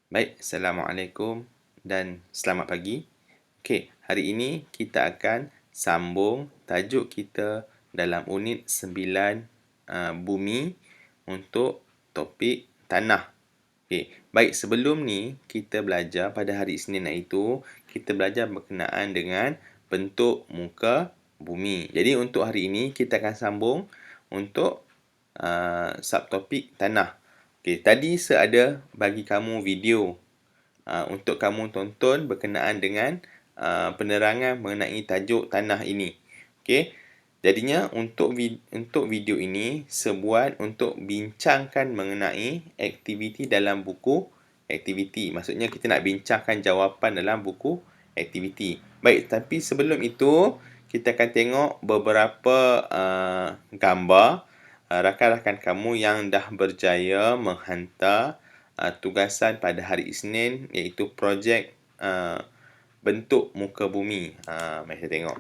Baik, Assalamualaikum dan selamat pagi. Okey, hari ini kita akan sambung tajuk kita dalam unit 9 bumi untuk topik tanah. Okey, baik sebelum ni kita belajar pada hari Isnin itu, kita belajar berkenaan dengan bentuk muka bumi. Jadi untuk hari ini kita akan sambung untuk subtopik tanah. Okey, tadi saya ada bagi kamu video untuk kamu tonton berkenaan dengan penerangan mengenai tajuk tanah ini. Okey. Jadinya untuk video ini sebuat untuk bincangkan mengenai aktiviti dalam buku aktiviti. Maksudnya kita nak bincangkan jawapan dalam buku aktiviti. Baik, tapi sebelum itu kita akan tengok beberapa gambar rakan-rakan kamu yang dah berjaya menghantar tugasan pada hari Isnin, iaitu projek bentuk muka bumi. Mari kita tengok.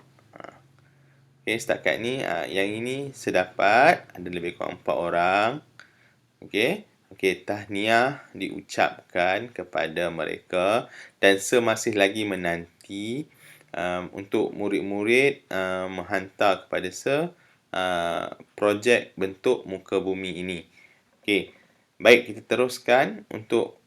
Okey, setakat ni yang ini sedapat ada lebih kurang 4 orang. Okey. Okey, tahniah diucapkan kepada mereka dan semasih lagi menanti untuk murid-murid menghantar kepada projek bentuk muka bumi ini. Okey. Baik, kita teruskan untuk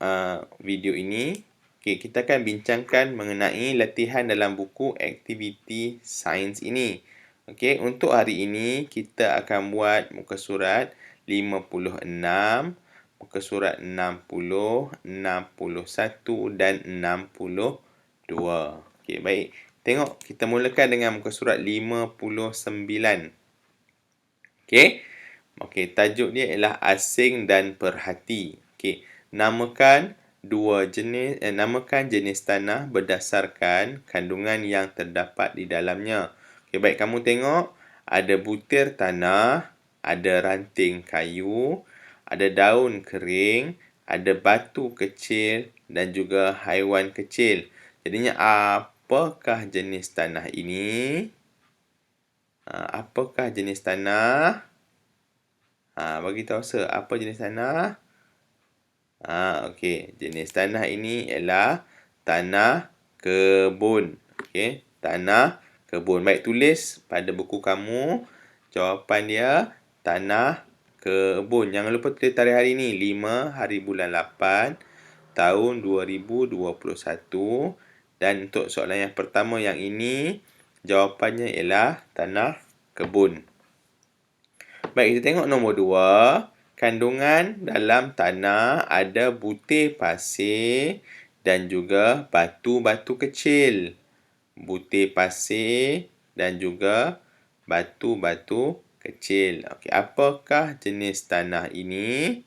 video ini. Okey, kita akan bincangkan mengenai latihan dalam buku aktiviti sains ini. Okey, untuk hari ini kita akan buat muka surat 56, muka surat 60, 61 dan 62. Okey, baik. Tengok, kita mulakan dengan muka surat 59. Okey. Okey, tajuk dia ialah asing dan perhati. Okey, namakan jenis tanah berdasarkan kandungan yang terdapat di dalamnya. Okey, baik, kamu tengok ada butir tanah, ada ranting kayu, ada daun kering, ada batu kecil dan juga haiwan kecil. Jadinya apakah jenis tanah ini? Apakah jenis tanah? Bagi tahu saya, apa jenis tanah? Okey, jenis tanah ini ialah tanah kebun. Okey, tanah kebun. Baik, tulis pada buku kamu jawapan dia tanah kebun. Jangan lupa tulis tarikh hari ini, 5 hari bulan 8 tahun 2021. Dan untuk soalan yang pertama yang ini, jawapannya ialah tanah kebun. Baik, kita tengok nombor 2. Kandungan dalam tanah ada butir pasir dan juga batu-batu kecil. Butir pasir dan juga batu-batu kecil. Okey, apakah jenis tanah ini?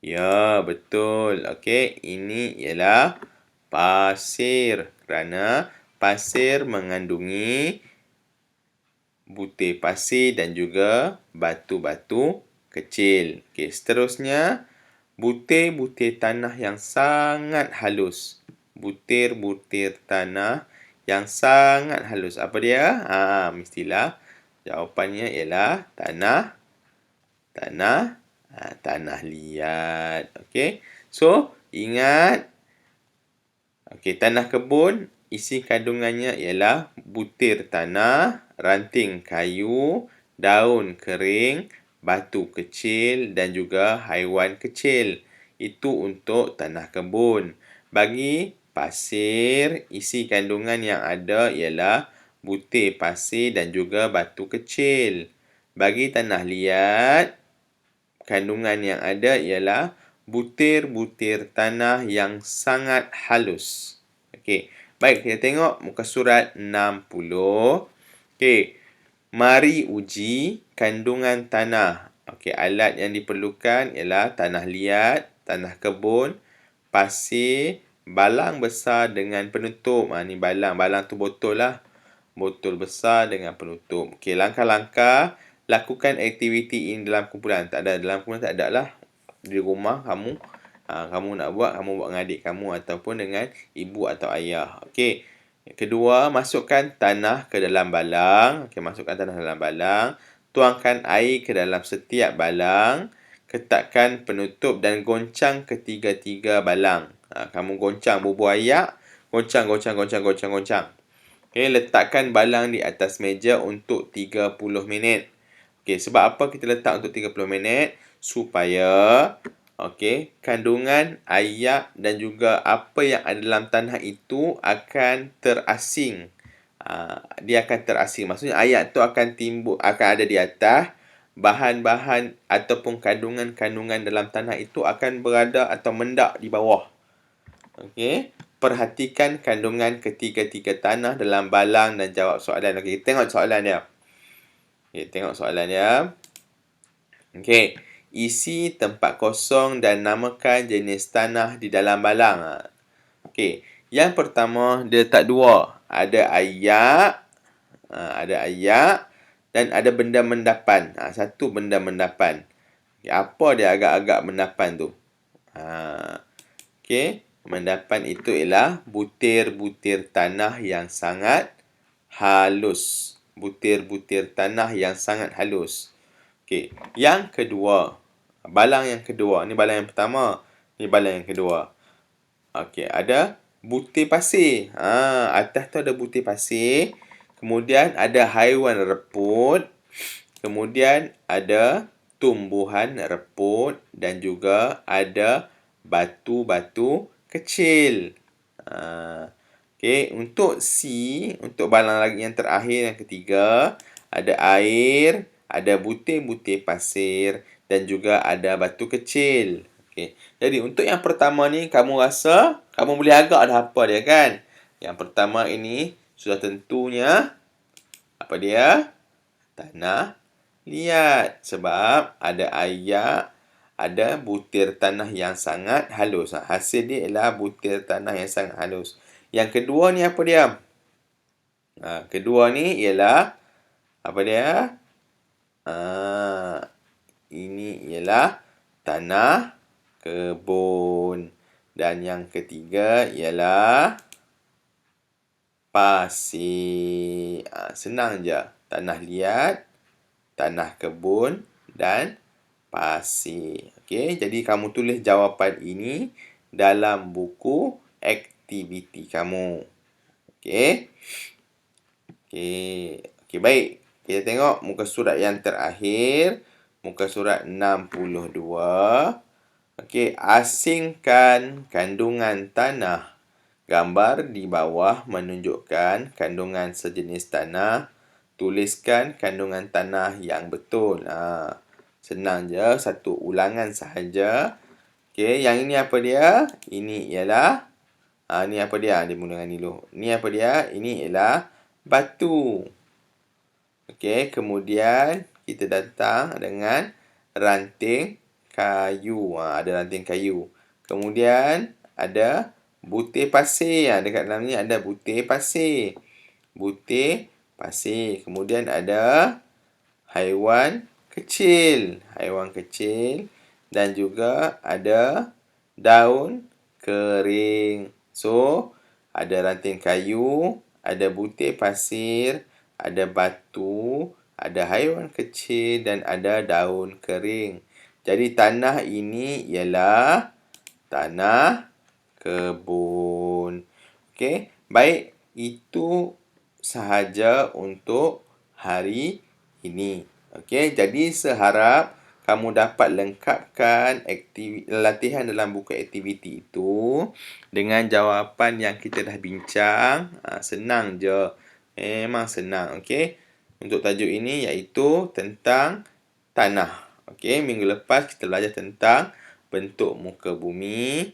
Ya, betul. Okey, ini ialah pasir. Kerana pasir mengandungi butir pasir dan juga batu-batu kecil. Okey, seterusnya butir-butir tanah yang sangat halus. Butir-butir tanah yang sangat halus. Apa dia? Mestilah jawapannya ialah tanah liat. Okey. So, ingat. Okey, tanah kebun isi kandungannya ialah butir tanah, ranting kayu, daun kering, batu kecil dan juga haiwan kecil. Itu untuk tanah kebun. Bagi pasir, isi kandungan yang ada ialah butir pasir dan juga batu kecil. Bagi tanah liat, kandungan yang ada ialah butir-butir tanah yang sangat halus. Okey. Baik, kita tengok muka surat 60. Okey. Mari uji kandungan tanah. Okey, alat yang diperlukan ialah tanah liat, tanah kebun, pasir, balang besar dengan penutup. Ni balang. Balang tu botol lah. Botol besar dengan penutup. Okey, langkah-langkah lakukan aktiviti ini dalam kumpulan. Dalam kumpulan tak ada lah. Di rumah kamu nak buat, kamu buat dengan adik kamu ataupun dengan ibu atau ayah. Okey. Yang kedua, masukkan tanah ke dalam balang. Okey, masukkan tanah dalam balang. Tuangkan air ke dalam setiap balang. ketatkan penutup dan goncang ketiga-tiga balang. Kamu goncang bubur ayak, goncang. Okey, letakkan balang di atas meja untuk 30 minit. Okey, sebab apa kita letak untuk 30 minit? Supaya kandungan ayak dan juga apa yang ada dalam tanah itu akan terasing. Dia akan terasing. Maksudnya ayak tu akan ada di atas. Bahan-bahan ataupun kandungan-kandungan dalam tanah itu akan berada atau mendak di bawah. Okey. Perhatikan kandungan ketiga-tiga tanah dalam balang dan jawab soalan. Okey, tengok soalan dia. Tengok soalan dia. Okey. Isi tempat kosong dan namakan jenis tanah di dalam balang. Okey. Yang pertama, dia letak dua. Ada ayak. Ada ayak. Dan ada benda mendapan. Satu benda mendapan. Apa dia agak-agak mendapan tu? Okey. Mendapan itu ialah butir-butir tanah yang sangat halus. Butir-butir tanah yang sangat halus. Okey. Yang kedua. Balang yang kedua. Ni balang yang pertama. Ni balang yang kedua. Okey. Ada butir pasir. Atas tu ada butir pasir. Kemudian ada haiwan reput. Kemudian ada tumbuhan reput. Dan juga ada batu-batu kecil. Okey, untuk C, untuk balang lagi yang terakhir, yang ketiga, ada air, ada butir-butir pasir dan juga ada batu kecil. Okey. Jadi untuk yang pertama ni kamu rasa kamu boleh agak dah apa dia kan? Yang pertama ini sudah tentunya apa dia? Tanah liat. Sebab ada ayak, ada butir tanah yang sangat halus. Hasil dia ialah butir tanah yang sangat halus. Yang kedua ni apa dia? Kedua ni ialah apa dia? Ini ialah tanah kebun. Dan yang ketiga ialah pasir. Senang je. Tanah liat, tanah kebun dan pasir. Okey, jadi kamu tulis jawapan ini dalam buku aktiviti kamu. Okey. Okey, baik. Kita tengok muka surat yang terakhir. Muka surat 62. Okey, asingkan kandungan tanah. Gambar di bawah menunjukkan kandungan sejenis tanah. Tuliskan kandungan tanah yang betul. Senang je, satu ulangan sahaja. Okey, yang ini apa dia? Ini ialah ni apa dia? Dia mula dengan ni dulu. Ni apa dia? Ini ialah batu. Okey, kemudian kita datang dengan ranting kayu. Ada ranting kayu. Kemudian ada butir pasir. Dekat dalam ni ada butir pasir. Butir pasir. Kemudian ada haiwan kecil. Haiwan kecil. Dan juga ada daun kering. So, ada ranting kayu, ada butir pasir, ada batu, ada haiwan kecil dan ada daun kering. Jadi tanah ini ialah tanah kebun. Okey, baik, itu sahaja untuk hari ini. Okey, jadi seharap kamu dapat lengkapkan latihan dalam buku aktiviti itu dengan jawapan yang kita dah bincang. Senang je. Memang senang. Okey. Untuk tajuk ini iaitu tentang tanah. Okey, minggu lepas kita belajar tentang bentuk muka bumi.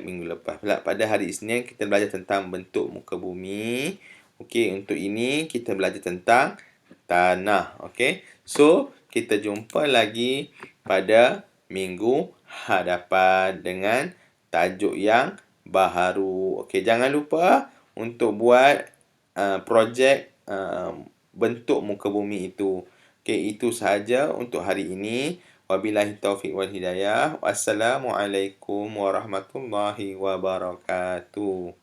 Minggu lepas pula. Pada hari Isnin kita belajar tentang bentuk muka bumi. Okey, untuk ini kita belajar tentang tanah. Okey. So, kita jumpa lagi pada minggu hadapan dengan tajuk yang baharu. Okey, jangan lupa untuk buat projek bentuk muka bumi itu. Okey, itu sahaja untuk hari ini. Wabillahi taufiq wal hidayah. Wassalamualaikum warahmatullahi wabarakatuh.